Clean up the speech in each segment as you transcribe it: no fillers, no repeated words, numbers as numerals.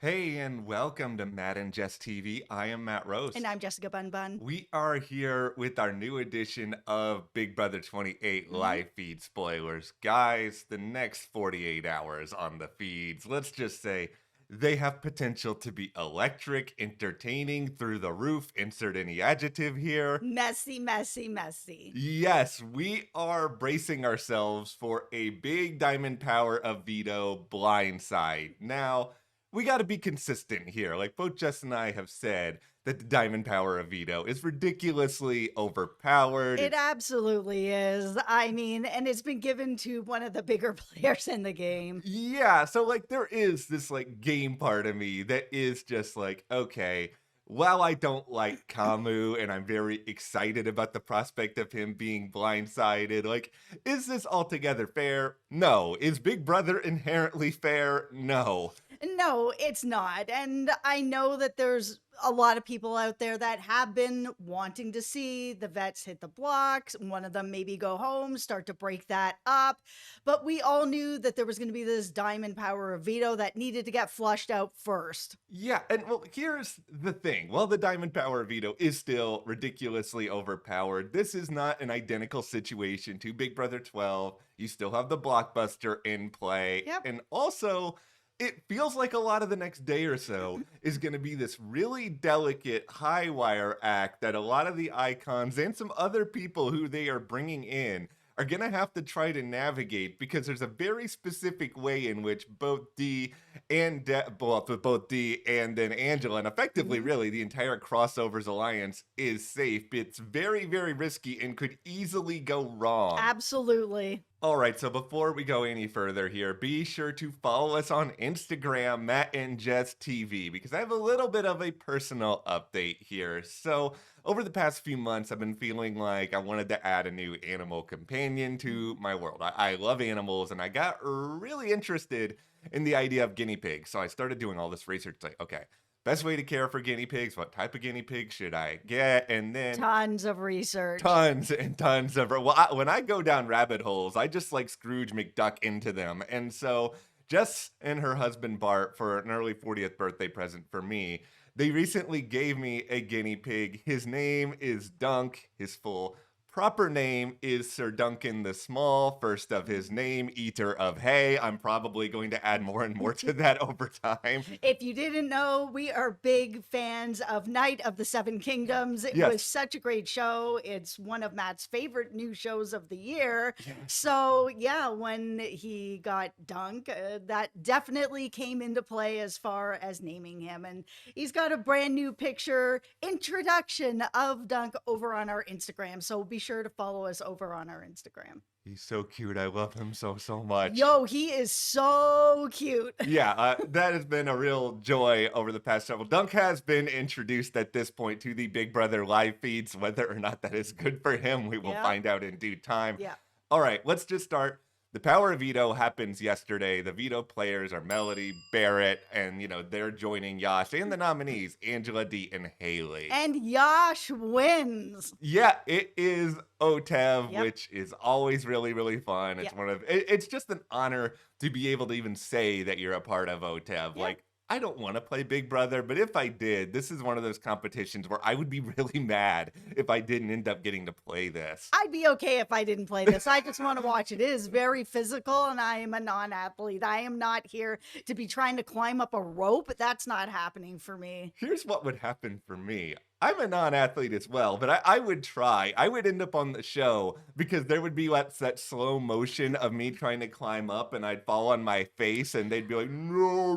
Hey, and welcome to Matt and Jess TV. I am Matt Rose. And I'm Jessica Bun Bun. We are here with our new edition of Big Brother 28 Mhm. live feed spoilers. Guys, the next 48 hours on the feeds, let's just say they have potential to be electric, entertaining, through the roof. Insert any adjective here. Messy, messy, messy. Yes, we are bracing ourselves for a big Diamond Power of Veto blindside. Now, we got to be consistent here. Like both Jess and I have said, that the Diamond Power of Veto is ridiculously overpowered. It absolutely is. I mean, and it's been given to one of the bigger players in the game. Yeah, so like there is this like game part of me that is just like, okay, while I don't like Kamu and I'm very excited about the prospect of him being blindsided, like, is this altogether fair? No. Is Big Brother inherently fair? No. No, it's not. And I know that there's a lot of people out there that have been wanting to see the vets hit the blocks, one of them maybe go home, start to break that up. But we all knew that there was going to be this Diamond Power of Veto that needed to get flushed out first. Yeah, and well, here's the thing. While the Diamond Power Veto is still ridiculously overpowered, this is not an identical situation to Big Brother 12. You still have the blockbuster in play. Yep. And also, it feels like a lot of the next day or so is going to be this really delicate high wire act that a lot of the icons and some other people who they are bringing in are going to have to try to navigate, because there's a very specific way in which both Dee and both Dee and then Angela, and effectively really the entire Crossovers Alliance, is safe. It's very, very risky and could easily go wrong. Absolutely. All right, so before we go any further here, be sure to follow us on Instagram, Matt and Jess TV, because I have a little bit of a personal update here. So over the past few months, I've been feeling like I wanted to add a new animal companion to my world. I love animals, and I got really interested in the idea of guinea pigs. So I started doing all this research, like, okay, best way to care for guinea pigs, what type of guinea pig should I get? And then Tons of research. tons and tons of, well, when I go down rabbit holes, I just like Scrooge McDuck into them. And so Jess and her husband Bart, for an early 40th birthday present for me, they recently gave me a guinea pig. His name is Dunk. His full proper name is Sir Duncan the Small, first of his name, eater of hay. I'm probably going to add more and more to that over time. If you didn't know, we are big fans of Night of the Seven Kingdoms. It Yes. was such a great show. It's one of Matt's favorite new shows of the year. Yes. So, yeah, when he got Dunk, that definitely came into play as far as naming him. And he's got a brand new picture introduction of Dunk over on our Instagram. So be sure to follow us over on our Instagram. He's so cute. I love him so, so much. Yo, he is so cute. Yeah, that has been a real joy over the past several. Dunk has been introduced at this point to the Big Brother live feeds. Whether or not that is good for him, we will Yeah. find out in due time. Yeah. All right, let's just start. The Power of Veto happens yesterday. The Veto players are Melody, Barrett, and, they're joining Yash and the nominees, Angela, Dee, and Haley. And Yash wins. Yeah, it is Otev, Yep. which is always really, really fun. It's Yeah. it's just an honor to be able to even say that you're a part of Otev. Yeah. Like, I don't want to play Big Brother, but if I did, this is one of those competitions where I would be really mad if I didn't end up getting to play this. I'd be okay if I didn't play this. I just want to watch it. It is very physical, and I am a non-athlete. I am not here to be trying to climb up a rope. That's not happening for me. Here's what would happen for me. I'm a non-athlete as well, but I would try. I would end up on the show because there would be that slow motion of me trying to climb up, and I'd fall on my face, and they'd be like, no.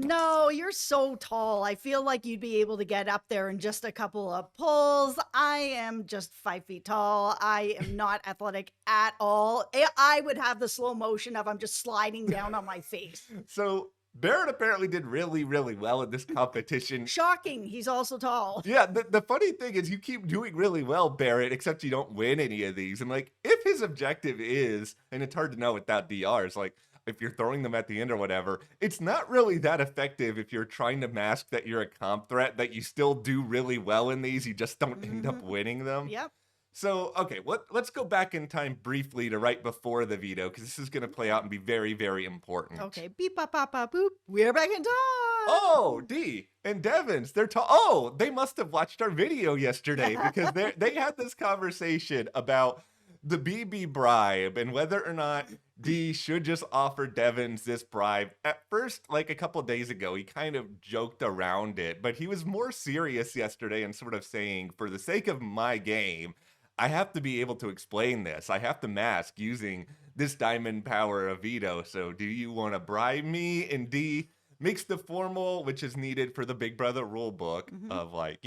No, you're so tall. I feel like you'd be able to get up there in just a couple of pulls. I am just 5 feet tall. I am not athletic at all. I would have the slow motion of I'm just sliding down on my face. So Barrett apparently did really, really well in this competition. Shocking. He's also tall. Yeah, the funny thing is you keep doing really well, Barrett, except you don't win any of these. And like, if his objective is, and it's hard to know without DRs, like if you're throwing them at the end or whatever, it's not really that effective if you're trying to mask that you're a comp threat, that you still do really well in these, you just don't end up winning them. Yep. So, okay, let's go back in time briefly to right before the veto, because this is going to play out and be very, very important. Okay. Beep, bop, bop, bop, boop. We're back in Oh, D and Devins, they must have watched our video yesterday because they had this conversation about the BB bribe and whether or not D should just offer Devins this bribe. At first, like a couple days ago, he kind of joked around it, but he was more serious yesterday and sort of saying, for the sake of my game, I have to be able to explain this. I have to mask using this diamond power of veto. So do you want to bribe me? And D makes the formal, which is needed for the Big Brother rule book of like,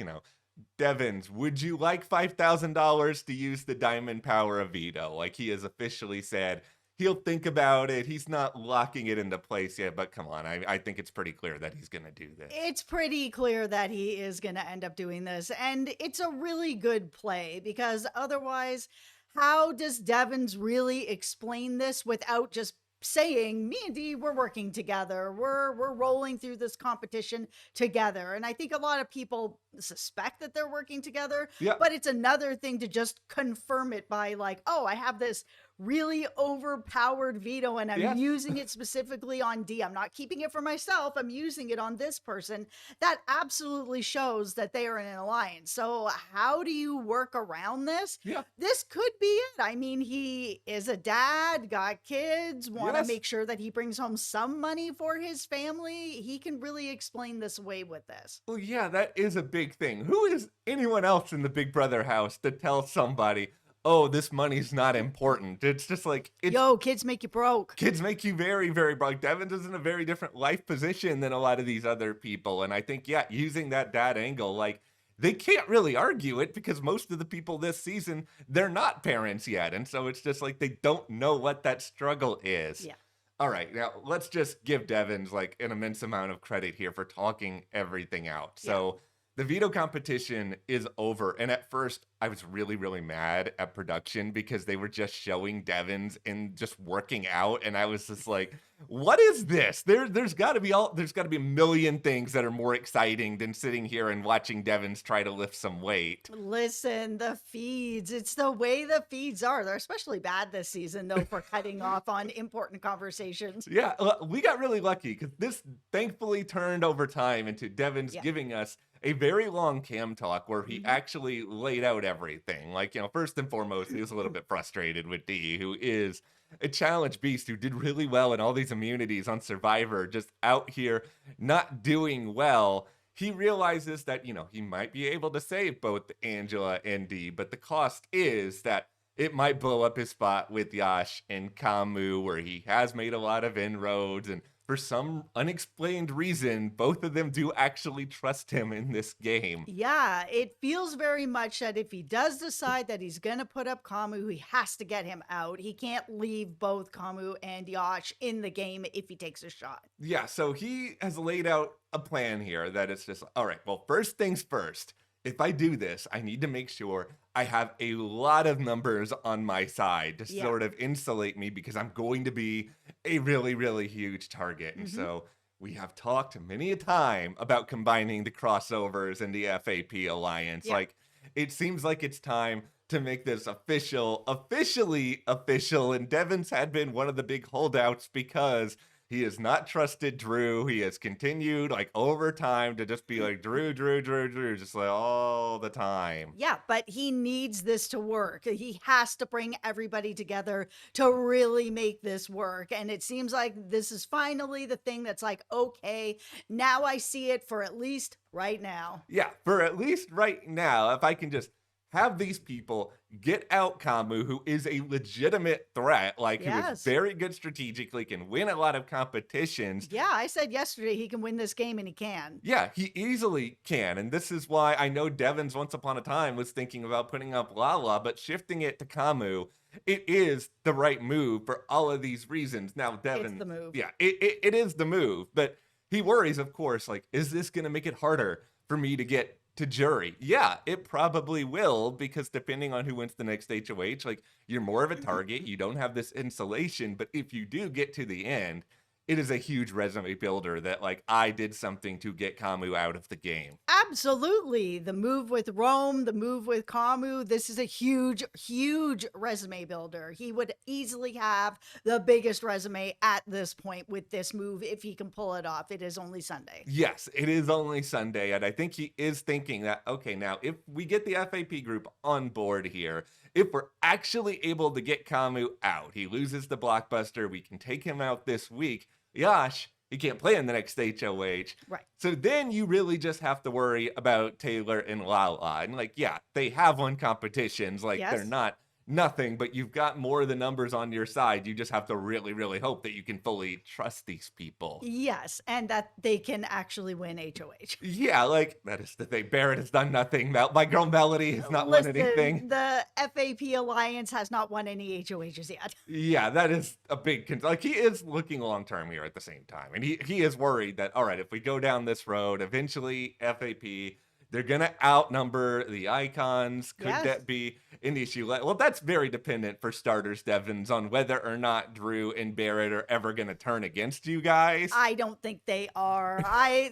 Devins, would you like $5,000 to use the diamond power of veto? Like he has officially said he'll think about it. He's not locking it into place yet, but come on. I think it's pretty clear that he's going to do this. It's pretty clear that he is going to end up doing this. And it's a really good play because otherwise, how does Devins really explain this without just saying, me and Dee, we're working together. We're rolling through this competition together. And I think a lot of people suspect that they're working together, but it's another thing to just confirm it by like, oh, I have this really overpowered veto and I'm using it specifically on D. I'm not keeping it for myself. I'm using it on this person. That absolutely shows that they are in an alliance. So how do you work around this? This could be it. I mean, he is a dad, got kids, want to make sure that he brings home some money for his family. He can really explain this away with this. Well, yeah, that is a big thing. Who is anyone else in the Big Brother house to tell somebody, oh, this money's not important? It's just like, yo, kids make you broke. Kids make you very, very broke. Devin is in a very different life position than a lot of these other people. And I think, using that dad angle, like, they can't really argue it because most of the people this season, they're not parents yet. And so it's just like, they don't know what that struggle is. Yeah. All right, now let's just give Devins like an immense amount of credit here for talking everything out. So the veto competition is over. And at first, I was really, really mad at production because they were just showing Devins and just working out. And I was just like, what is this? There's got to be a million things that are more exciting than sitting here and watching Devins try to lift some weight. Listen, the feeds, it's the way the feeds are. They're especially bad this season, though, for cutting off on important conversations. Yeah, we got really lucky because this thankfully turned over time into Devins giving us a very long cam talk where he actually laid out everything. Like, first and foremost, he was a little bit frustrated with D, who is a challenge beast who did really well in all these immunities on Survivor, just out here not doing well. He realizes that, he might be able to save both Angela and D, but the cost is that it might blow up his spot with Yash and Kamu, where he has made a lot of inroads, and for some unexplained reason, both of them do actually trust him in this game. Yeah, it feels very much that if he does decide that he's going to put up Kamu, he has to get him out. He can't leave both Kamu and Yash in the game if he takes a shot. Yeah, so he has laid out a plan here that it's just, all right, well, first things first. If I do this, I need to make sure I have a lot of numbers on my side to sort of insulate me because I'm going to be a really, really huge target. And so we have talked many a time about combining the crossovers and the FAP alliance. Like, it seems like it's time to make this officially official. And Devins had been one of the big holdouts because he has not trusted Drew. He has continued like over time to just be like Drew, just like all the time. Yeah, but he needs this to work. He has to bring everybody together to really make this work. And it seems like this is finally the thing that's like, okay, now I see it for at least right now. Yeah, for at least right now, if I can just have these people get out Kamu, who is a legitimate threat, like who is very good strategically, can win a lot of competitions. Yeah, I said yesterday he can win this game, and he can. Yeah, he easily can. And this is why I know Devins once upon a time was thinking about putting up Lala, but shifting it to Kamu, it is the right move for all of these reasons. Now, Devin, it's the move. Yeah, it is the move, but he worries, of course, like, is this going to make it harder for me to get to jury? Yeah, it probably will, because depending on who wins the next HOH, like, you're more of a target. You don't have this insulation, but if you do get to the end, it is a huge resume builder that like I did something to get Kamu out of the game. Absolutely. The move with Rome, the move with Kamu, this is a huge, huge resume builder. He would easily have the biggest resume at this point with this move if he can pull it off. It is only Sunday. Yes, it is only Sunday, and I think he is thinking that, okay, now if we get the FAP group on board here, if we're actually able to get Kamu out, he loses the blockbuster, we can take him out this week. Yash, he can't play in the next HOH. Right. So then you really just have to worry about Taylor and Lala. And like, yeah, they have won competitions. Like, they're Yes. not nothing, but you've got more of the numbers on your side. You just have to really, really hope that you can fully trust these people. Yes, and that they can actually win HOH. Yeah, like, that is the thing. Barrett has done nothing. My girl Melody has not won anything. The FAP Alliance has not won any HOHs yet. Yeah, that is a big like he is looking long term here at the same time. And he is worried that, all right, if we go down this road, eventually FAP, they're gonna outnumber the icons. Could Yes. that be an issue? Well, that's very dependent for starters, Devins, on whether or not Drew and Barrett are ever gonna turn against you guys. I don't think they are.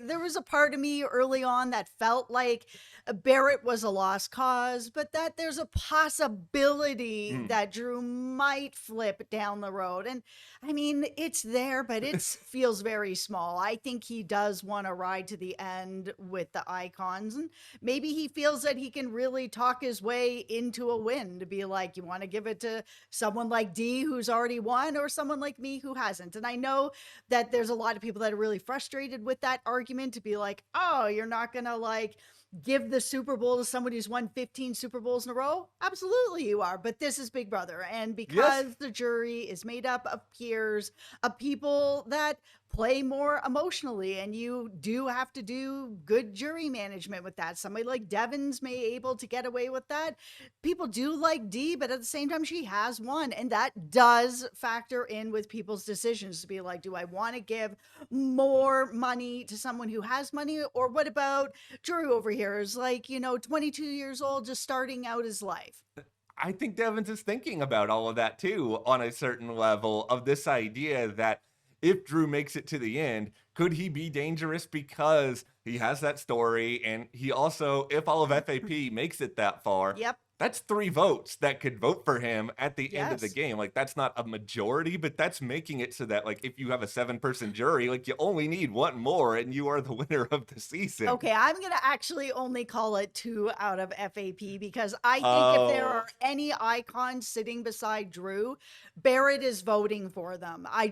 There was a part of me early on that felt like Barrett was a lost cause, but that there's a possibility that Drew might flip down the road. And I mean, it's there, but it feels very small. I think he does want to ride to the end with the icons, and maybe he feels that he can really talk his way into a win to be like, you want to give it to someone like D who's already won or someone like me who hasn't. And I know that there's a lot of people that are really frustrated with that argument to be like, oh, you're not going to like give the Super Bowl to somebody who's won 15 Super Bowls in a row? Absolutely you are. But this is Big Brother. And because the jury is made up of peers, of people that play more emotionally, and you do have to do good jury management with that. Somebody like Devins may able to get away with that. People do like D, but at the same time, she has won. And that does factor in with people's decisions to be like, do I want to give more money to someone who has money? Or what about Drew over here is like, 22 years old, just starting out his life. I think Devins is thinking about all of that too, on a certain level, of this idea that if Drew makes it to the end, could he be dangerous because he has that story, and he also, if all of FAP makes it that far, Yep. that's 3 votes that could vote for him at the end of the Yes. game. Like, that's not a majority, but that's making it so that, like, if you have a 7-person jury, like, you only need 1 more and you are the winner of the season. Okay, I'm going to actually only call it 2 out of FAP because I think if there are any icons sitting beside Drew, Barrett is voting for them. I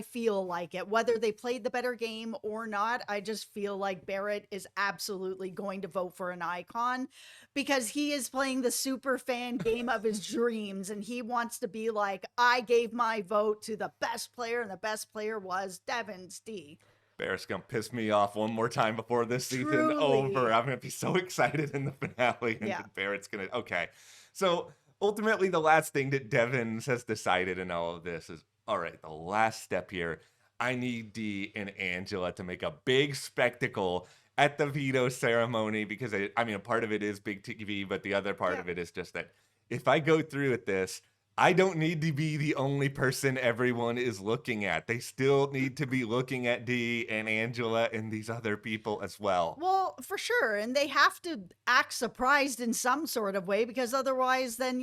feel like it. Whether they played the better game or not, I just feel like Barrett is absolutely going to vote for an icon because he is playing the super fan game of his dreams, and he wants to be like, I gave my vote to the best player, and the best player was Devins D. Barrett's gonna piss me off one more time before this season Truly. over. I'm gonna be so excited in the finale, and Yeah. Barrett's gonna. Okay, so ultimately, the last thing that Devins has decided in all of this is, all right, the last step here. I need Dee and Angela to make a big spectacle at the veto ceremony because I mean, a part of it is big TV, but the other part of it is just that if I go through with this, I don't need to be the only person everyone is looking at. They still need to be looking at Dee and Angela and these other people as well. Well, for sure. And they have to act surprised in some sort of way because otherwise, then,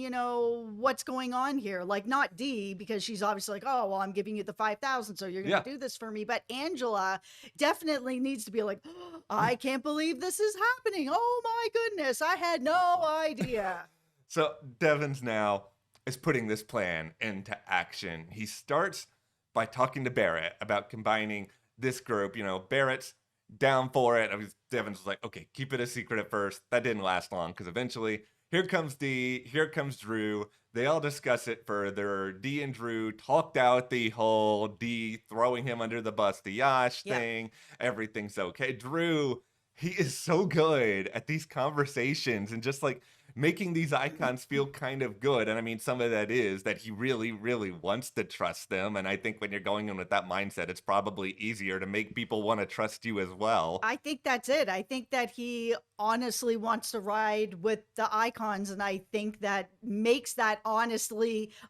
what's going on here? Like, not Dee, because she's obviously like, oh, well, I'm giving you the 5,000, so you're going to do this for me. But Angela definitely needs to be like, oh, I can't believe this is happening. Oh, my goodness. I had no idea. So Devins now is putting this plan into action. He starts by talking to Barrett about combining this group. Barrett's down for it. Devins was like, okay, keep it a secret at first. That didn't last long because eventually here comes Dee, here comes Drew. They all discuss it further. Dee and Drew talked out the whole Dee throwing him under the bus, the Yash thing. Everything's okay. Drew, he is so good at these conversations and just like making these icons feel kind of good. And I mean, some of that is that he really, really wants to trust them. And I think when you're going in with that mindset, it's probably easier to make people want to trust you as well. I think that's it. I think that he honestly wants to ride with the icons, and I think that makes that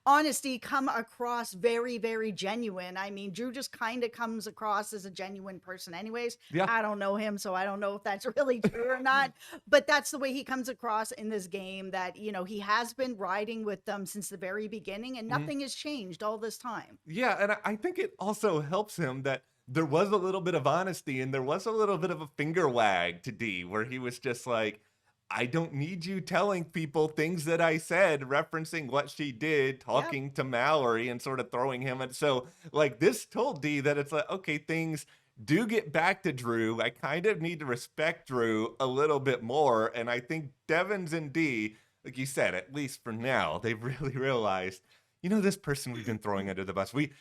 honesty come across very, very genuine. I mean, Drew just kind of comes across as a genuine person anyways. Yeah. I don't know him, so I don't know if that's really true or not, but that's the way he comes across in this game, that, he has been riding with them since the very beginning and Mhm. nothing has changed all this time. Yeah, and I think it also helps him that there was a little bit of honesty and there was a little bit of a finger wag to D where he was just like, I don't need you telling people things that I said, referencing what she did, Yep. talking to Mallory and sort of throwing him at. So, like, this told D that it's like, okay, things do get back to Drew. I kind of need to respect Drew a little bit more. And I think Devins and D, like you said, at least for now, they've really realized, this person we've been throwing under the bus, we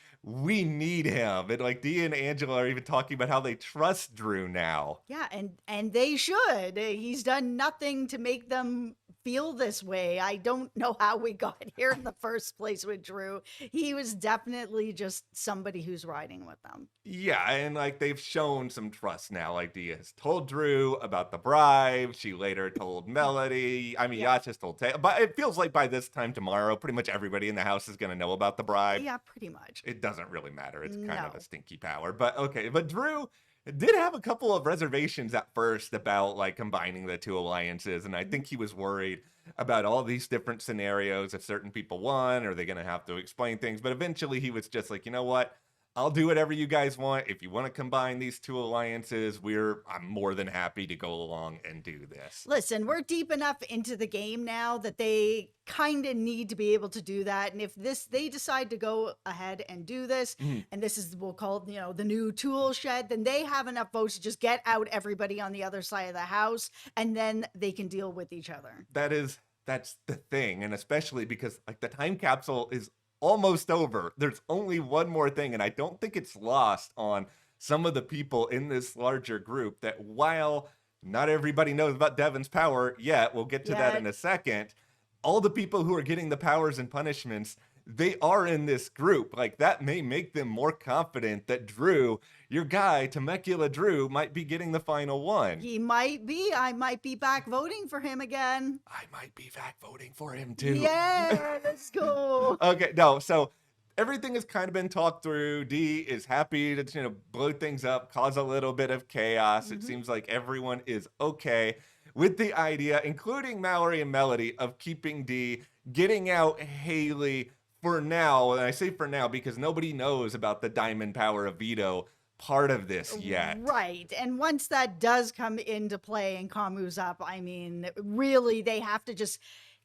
need him. And like Dee and Angela are even talking about how they trust Drew now. Yeah, and they should. He's done nothing to make them feel this way. I don't know how we got here in the first place with Drew. He was definitely just somebody who's riding with them. Yeah, and like they've shown some trust now. Like Dee has told Drew about the bribe. She later told Melody. I mean, Yeah. Yacht just told Tay. But it feels like by this time tomorrow, pretty much everybody in the house is going to know about the bribe. Yeah, pretty much. It doesn't really matter. It's kind of a No. stinky power. But okay, but Drew did have a couple of reservations at first about like combining the two alliances. And I Mhm. think he was worried about all these different scenarios. If certain people won, are they going to have to explain things? But eventually he was just like, you know what? I'll do whatever you guys want. If you want to combine these two alliances, I'm more than happy to go along and do this. Listen, we're deep enough into the game now that they kind of need to be able to do that. And if they decide to go ahead and do this, Mhm. and this is, we'll call it, the new tool shed, then they have enough votes to just get out everybody on the other side of the house, and then they can deal with each other. That's the thing, and especially because like the time capsule is almost over. There's only one more thing, and I don't think it's lost on some of the people in this larger group that while not everybody knows about Devin's power yet, we'll get to that Yeah. in a second. All the people who are getting the powers and punishments, they are in this group. Like that may make them more confident that Drew, your guy, Temecula Drew, might be getting the final one. He might be. I might be back voting for him again. I might be back voting for him too. Yeah, let's go. Okay, no, so everything has kind of been talked through. D is happy to, blow things up, cause a little bit of chaos. It Mhm. seems like everyone is okay with the idea, including Mallory and Melody, of keeping D, getting out Haley for now. And I say for now because nobody knows about the Diamond Power of Veto part of this yet. Right. And once that does come into play and Kamu's up, I mean, really, they have to just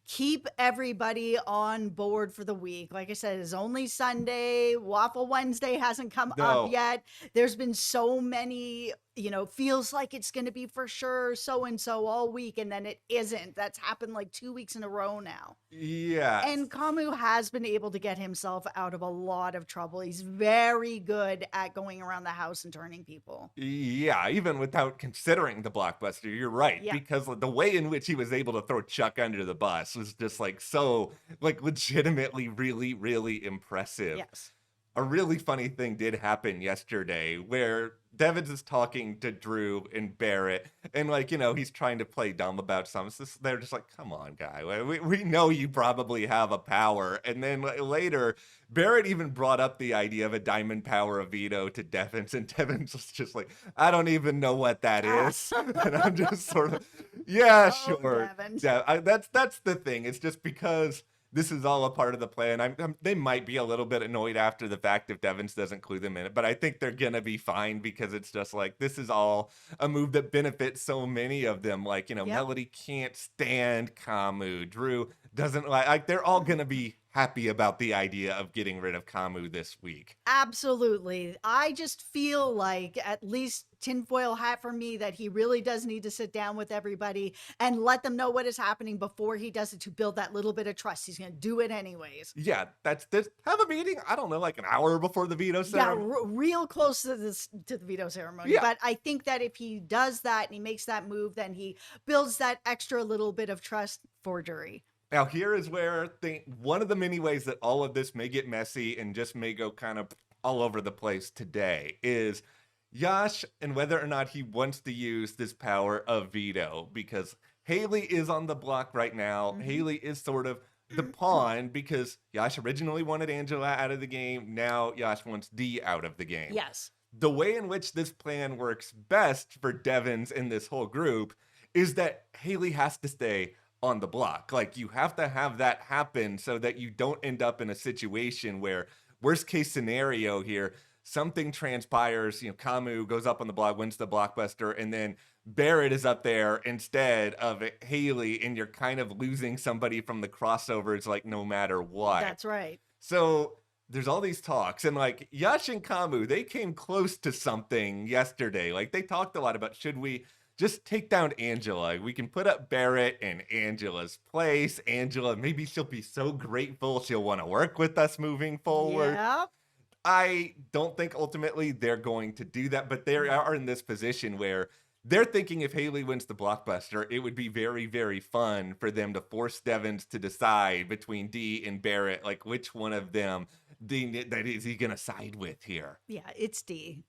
keep everybody on board for the week. Like I said, it's only Sunday. Waffle Wednesday hasn't come No. up yet. There's been so many, feels like it's going to be for sure so and so all week, and then it isn't. That's happened like 2 weeks in a row now. Yeah. And Kamu has been able to get himself out of a lot of trouble. He's very good at going around the house and turning people. Yeah, even without considering the blockbuster, you're right. Yeah. Because the way in which he was able to throw Chuck under the bus was just like so, like legitimately really, really impressive. Yes. A really funny thing did happen yesterday where Devins is talking to Drew and Barrett, and like, he's trying to play dumb about something. So they're just like, come on, guy. We know you probably have a power. And then later, Barrett even brought up the idea of a Diamond Power of Veto to Devins, and Devins was just like, I don't even know what that is. And I'm just sort of, yeah, Oh, sure. Devins. Yeah, that's the thing. It's just because this is all a part of the plan. They might be a little bit annoyed after the fact if Devins doesn't clue them in it, but I think they're gonna be fine because it's just like this is all a move that benefits so many of them. Like Yep. Melody can't stand Kamu. Drew doesn't like they're all gonna be happy about the idea of getting rid of Kamu this week. Absolutely. I just feel like, at least tinfoil hat for me, that he really does need to sit down with everybody and let them know what is happening before he does it, to build that little bit of trust. He's going to do it anyways. Yeah, that's have a meeting, I don't know, like an hour before the veto Yeah, ceremony. real close to the veto ceremony. Yeah. But I think that if he does that and he makes that move, then he builds that extra little bit of trust for jury. Now, here is where one of the many ways that all of this may get messy and just may go kind of all over the place today is Yash and whether or not he wants to use this power of veto, because Haley is on the block right now. Mhm. Haley is sort of the pawn because Yash originally wanted Angela out of the game. Now Yash wants Dee out of the game. Yes. The way in which this plan works best for Devons in this whole group is that Haley has to stay on the block. Like, you have to have that happen so that you don't end up in a situation where, worst case scenario here, something transpires, Kamu goes up on the block, wins the blockbuster, and then Barrett is up there instead of Haley, and you're kind of losing somebody from the crossovers, like, no matter what. That's right. So there's all these talks, and like Yash and Kamu, they came close to something yesterday. Like, they talked a lot about, should we just take down Angela? We can put up Barrett in Angela's place. Angela, maybe she'll be so grateful she'll want to work with us moving forward. Yeah. I don't think ultimately they're going to do that, but they are in this position where they're thinking if Haley wins the blockbuster, it would be very, very fun for them to force Devons to decide between Dee and Barrett, like which one of them that is he going to side with here. Yeah, it's D.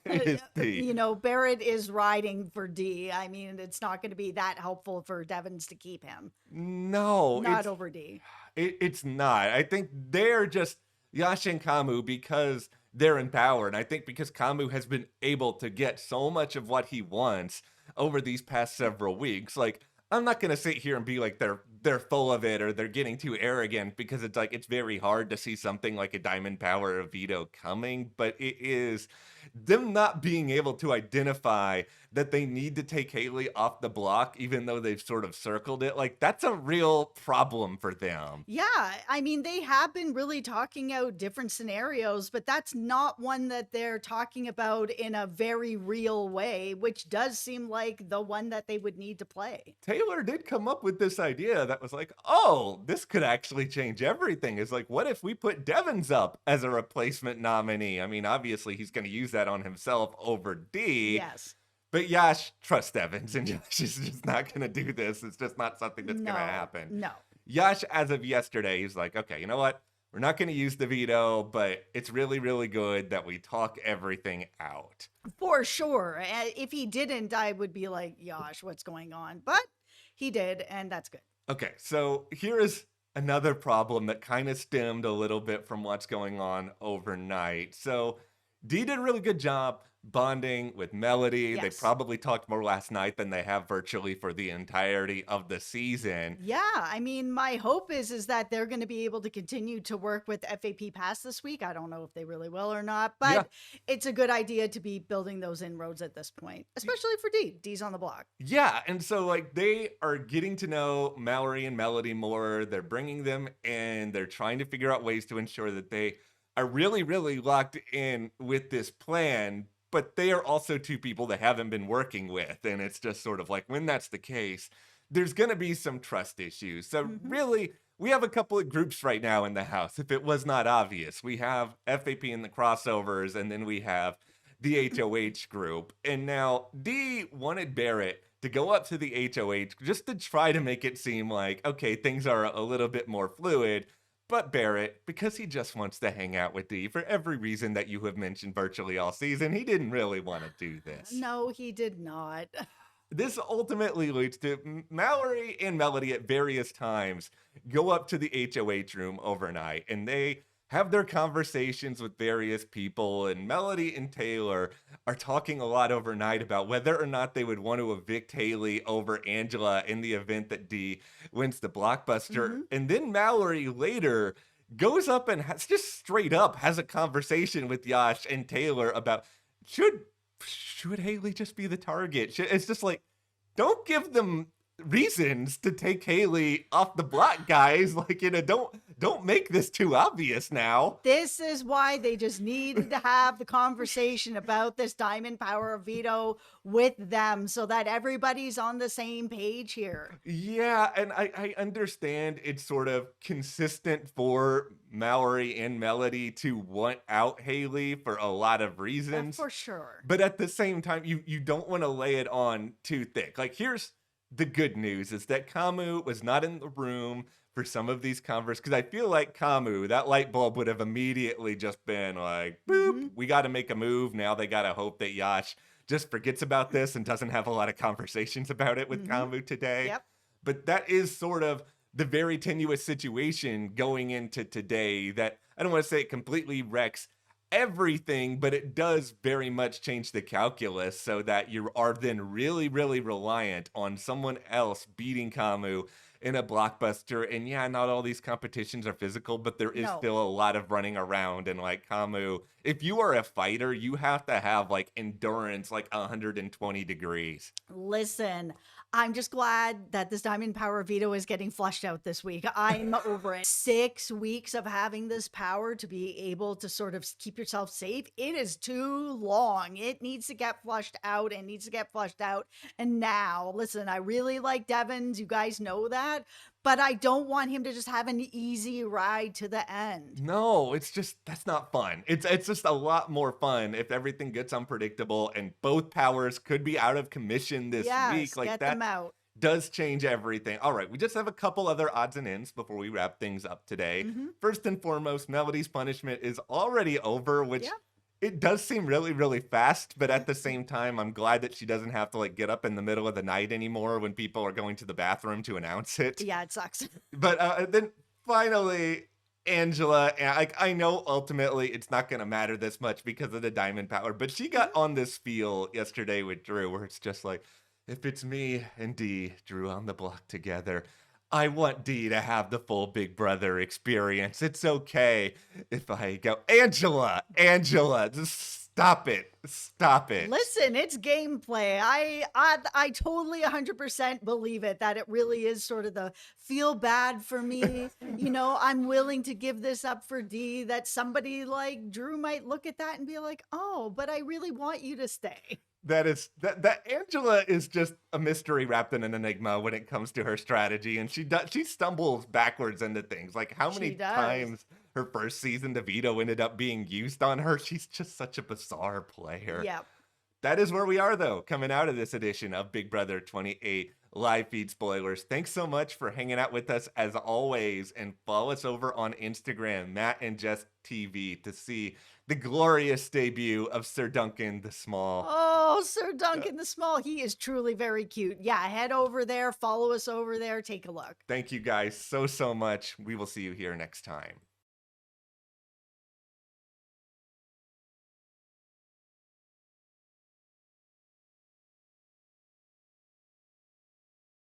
It's Dee. Barrett is riding for D. I mean, it's not going to be that helpful for Devons to keep him. No, Not over D. It's not. I think they're just Yash and Kamu because they're in power. And I think because Kamu has been able to get so much of what he wants over these past several weeks, like, I'm not going to sit here and be like they're full of it or they're getting too arrogant, because it's like, it's very hard to see something like a Diamond Power of Veto coming, but it is them not being able to identify that they need to take Haley off the block, even though they've sort of circled it. Like, that's a real problem for them. Yeah, I mean, they have been really talking out different scenarios, but that's not one that they're talking about in a very real way, which does seem like the one that they would need to play. Taylor did come up with this idea that was like, oh, this could actually change everything. It's like, what if we put Devons up as a replacement nominee? I mean, obviously he's going to use that on himself over D. Yes. But Yash trusts Devons, and Yash is just not going to do this. It's just not something that's going to happen. No. Yash, as of yesterday, he's like, okay, you know what? We're not going to use the veto, but it's really, really good that we talk everything out. For sure. If he didn't, I would be like, Yash, what's going on? But he did, and that's good. Okay, so here is another problem that kind of stemmed a little bit from what's going on overnight. So Dee did a really good job bonding with Melody. They Yes. probably talked more last night than they have virtually for the entirety of the season. Yeah, I mean, my hope is that they're going to be able to continue to work with FAP Pass this week. I don't know if they really will or not, but it's a good idea to be building those inroads at this point, especially for D. D's on the block. Yeah, and so like they are getting to know Mallory and Melody more. They're bringing them in. They're trying to figure out ways to ensure that they are really, really locked in with this plan. But they are also two people that haven't been working with. And it's just sort of like, when that's the case, there's going to be some trust issues. So really, we have a couple of groups right now in the house, if it was not obvious. We have FAP in the crossovers, and then we have the HOH group. And now Dee wanted Barrett to go up to the HOH just to try to make it seem like, okay, things are a little bit more fluid. But Barrett, because he just wants to hang out with Dee for every reason that you have mentioned virtually all season, he didn't really want to do this. No, he did not. This ultimately leads to Mallory and Melody at various times go up to the HOH room overnight, and they have their conversations with various people, and Melody and Taylor are talking a lot overnight about whether or not they would want to evict Haley over Angela in the event that Dee wins the blockbuster. And then Mallory later goes up and just straight up has a conversation with Yash and Taylor about should Haley just be the target? It's just like, don't give them reasons to take Haley off the block, guys. Like, don't don't make this too obvious now. This is why they just needed to have the conversation about this Diamond Power of Veto with them so that everybody's on the same page here. Yeah, and I understand it's sort of consistent for Mallory and Melody to want out Haley for a lot of reasons. For sure. But at the same time, you don't want to lay it on too thick. Like, here's the good news is that Kamu was not in the room for some of these conversations, because I feel like Kamu, that light bulb would have immediately just been like, boop, we got to make a move. Now they got to hope that Yash just forgets about this and doesn't have a lot of conversations about it with Kamu today. Yep. But that is sort of the very tenuous situation going into today that I don't want to say it completely wrecks everything, but it does very much change the calculus so that you are then really, really reliant on someone else beating Kamu in a blockbuster. And yeah, not all these competitions are physical, but there is still a lot of running around. And like Kamu, if you are a fighter, you have to have like endurance like 120 degrees. Listen, I'm just glad that this Diamond Power Veto is getting flushed out this week. I'm over it. 6 weeks of having this power to be able to sort of keep yourself safe. It is too long. It needs to get flushed out and needs to get flushed out. And now, listen, I really like Devins. You guys know that. But I don't want him to just have an easy ride to the end. No, it's just, that's not fun. It's just a lot more fun if everything gets unpredictable and both powers could be out of commission this week. Like get that them out. does change everything. All right, we just have a couple other odds and ends before we wrap things up today. First and foremost, Melody's punishment is already over, which it does seem really, really fast, but at the same time, I'm glad that she doesn't have to like get up in the middle of the night anymore when people are going to the bathroom to announce it. Yeah, it sucks. But then finally, Angela, and I know ultimately it's not going to matter this much because of the diamond power, but she got on this feel yesterday with Drew where it's just like, if it's me and Dee, Drew on the block together, I want Dee to have the full Big Brother experience. It's okay if I go, Angela, just stop it. Stop it. Listen, it's gameplay. I totally 100% believe it, that it really is sort of the feel bad for me. You know, I'm willing to give this up for Dee, that somebody like Drew might look at that and be like, oh, but I really want you to stay. That Angela is just a mystery wrapped in an enigma when it comes to her strategy, and she stumbles backwards into things. Like how many times her first season the veto ended up being used on her. She's just such a bizarre player. Yeah. That is where we are though, coming out of this edition of Big Brother 28 live feed spoilers. Thanks so much for hanging out with us as always, and follow us over on Instagram, Matt and Jess TV, to see the glorious debut of Sir Duncan the Small. Oh, Sir Duncan the Small. He is truly very cute. Yeah, head over there, follow us over there, take a look. Thank you guys so much. We will see you here next time.